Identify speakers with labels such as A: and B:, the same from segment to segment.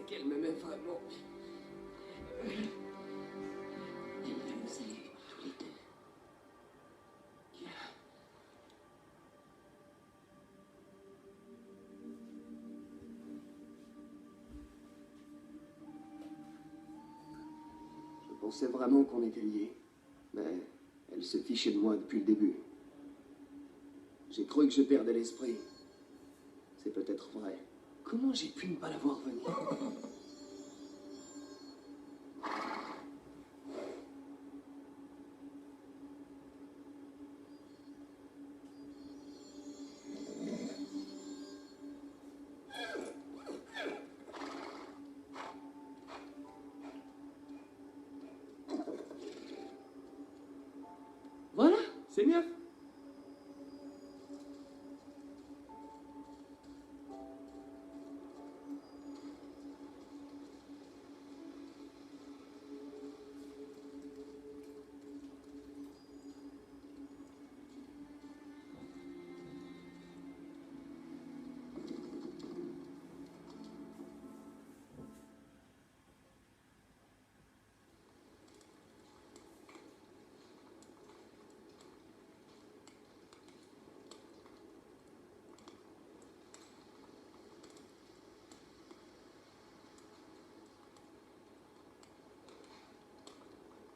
A: qu'elle m'aimait vraiment.
B: Elle nous a eus tous les deux.
A: Je pensais vraiment qu'on était liés, mais elle se fichait de moi depuis le début. J'ai cru que je perdais l'esprit. C'est peut-être vrai. Comment j'ai pu ne pas la voir venir? Voilà, c'est mieux.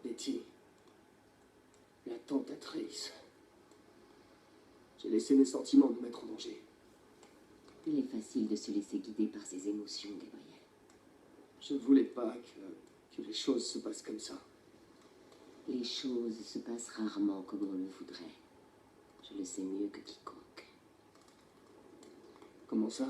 A: Betty, la tentatrice. J'ai laissé mes sentiments nous mettre en danger.
B: Il est facile de se laisser guider par ses émotions, Gabriel.
A: Je ne voulais pas que les choses se passent comme ça.
B: Les choses se passent rarement comme on le voudrait. Je le sais mieux que quiconque.
A: Comment ça?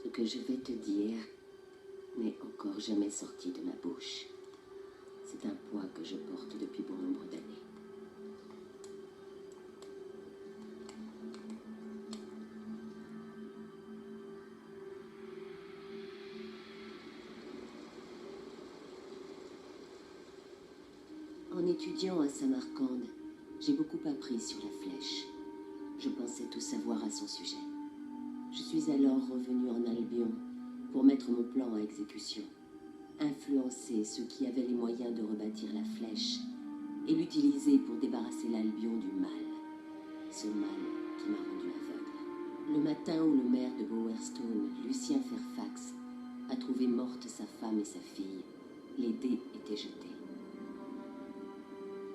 B: Ce que je vais te dire n'est encore jamais sorti de ma bouche. C'est un poids que je porte depuis bon nombre d'années. En étudiant à Samarcande, j'ai beaucoup appris sur la flèche. Je pensais tout savoir à son sujet. Je suis alors revenu en Albion pour mettre mon plan à exécution, influencer ceux qui avaient les moyens de rebâtir la flèche et l'utiliser pour débarrasser l'Albion du mal, ce mal qui m'a rendu aveugle. Le matin où le maire de Bowerstone, Lucien Fairfax, a trouvé morte sa femme et sa fille, Les dés étaient jetés.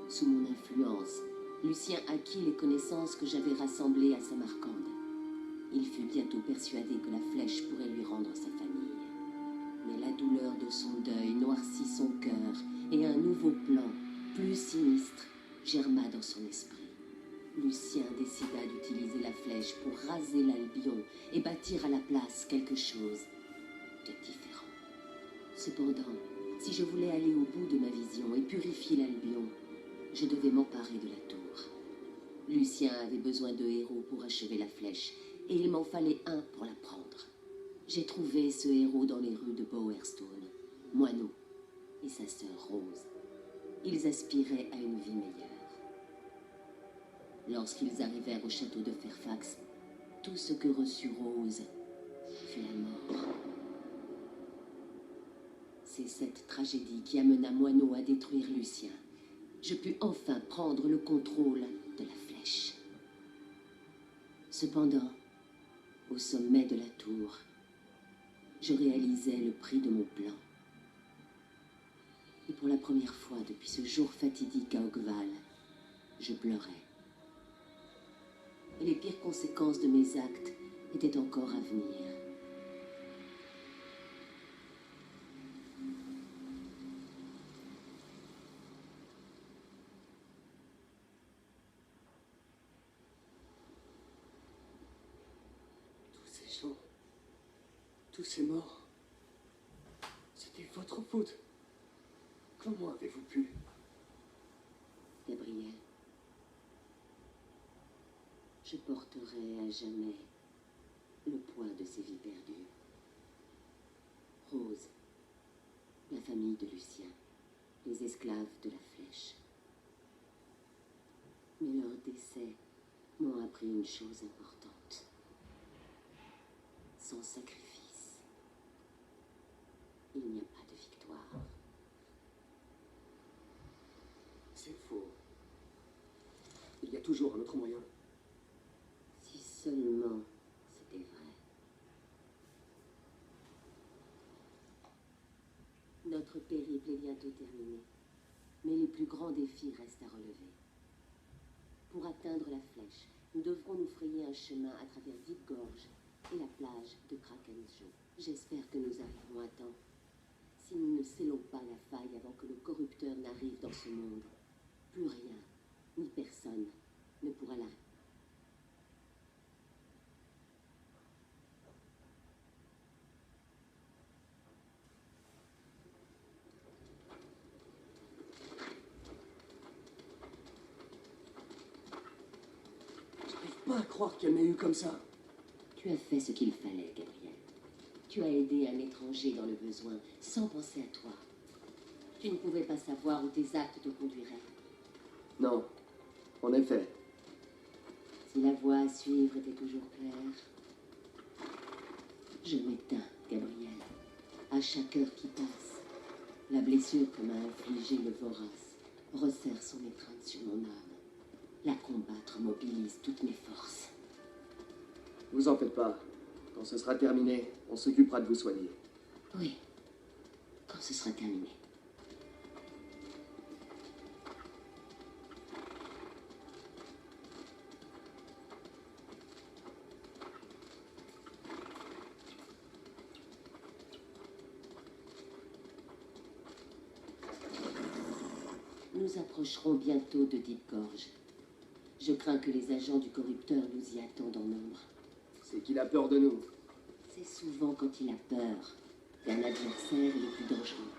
B: Sous mon influence, Lucien acquit les connaissances que j'avais rassemblées à Samarcande. Il fut bientôt persuadé que la flèche pourrait lui rendre sa famille. Mais la douleur de son deuil noircit son cœur et un nouveau plan, plus sinistre, germa dans son esprit. Lucien décida d'utiliser la flèche pour raser l'Albion et bâtir à la place quelque chose de différent. Cependant, si je voulais aller au bout de ma vision et purifier l'Albion, je devais m'emparer de la tour. Lucien avait besoin de héros pour achever la flèche, et il m'en fallait un pour la prendre. J'ai trouvé ce héros dans les rues de Bowerstone, Moineau et sa sœur Rose. Ils aspiraient à une vie meilleure. Lorsqu'ils arrivèrent au château de Fairfax, tout ce que reçut Rose fut la mort. C'est cette tragédie qui amena Moineau à détruire Lucien. Je pus enfin prendre le contrôle de la flèche. Cependant, au sommet de la tour, je réalisais le prix de mon plan. Et pour la première fois depuis ce jour fatidique à Oakval, je pleurais. Et les pires conséquences de mes actes étaient encore à venir.
A: Tous ces gens, tous ces morts, c'était votre faute. Comment avez-vous pu?
B: Gabriel, je porterai à jamais le poids de ces vies perdues. Rose, la famille de Lucien, les esclaves de la flèche. Mais leurs décès m'ont appris une chose importante. Sans sacrifice, il n'y a pas de victoire.
A: C'est faux. Il y a toujours un autre moyen.
B: Si seulement c'était vrai. Notre périple est bientôt terminé, mais les plus grands défis restent à relever. Pour atteindre la flèche, nous devrons nous frayer un chemin à travers Deep Gorge et la plage de Kraken's Jaw. J'espère que nous arriverons à temps. Si nous ne scellons pas la faille avant que le corrupteur n'arrive dans ce monde, plus rien, ni personne, ne pourra l'arrêter.
A: J'arrive pas à croire qu'elle m'ait eu comme ça.
B: Tu as fait ce qu'il fallait, Gabriel. Tu as aidé un étranger dans le besoin, sans penser à toi. Tu ne pouvais pas savoir où tes actes te conduiraient.
A: Non, en effet.
B: Si la voie à suivre était toujours claire. Je m'éteins, Gabriel. À chaque heure qui passe, la blessure que m'a infligée le vorace resserre son étreinte sur mon âme. La combattre mobilise toutes mes forces.
A: Vous en faites pas. Quand ce sera terminé, on s'occupera de vous soigner.
B: Oui, quand ce sera terminé. Nous approcherons bientôt de Deep Gorge. Je crains que les agents du corrupteur nous y attendent en nombre.
A: C'est qu'il a peur de nous.
B: C'est souvent quand il a peur qu'un adversaire est le plus dangereux.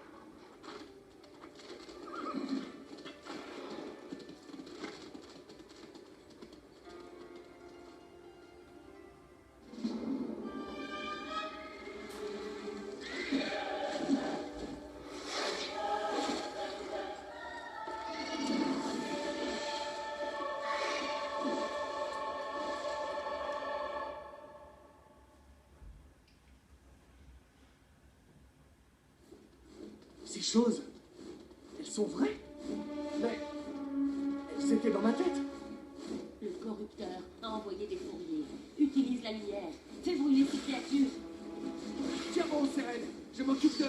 A: Ces choses, elles sont vraies. Mais elles étaient dans ma tête.
B: Le corrupteur a envoyé des fourriers. Utilise la lumière. Fais brûler ces créatures.
A: Tiens bon, Seren, je m'occupe d'eux.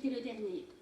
C: c'était le dernier.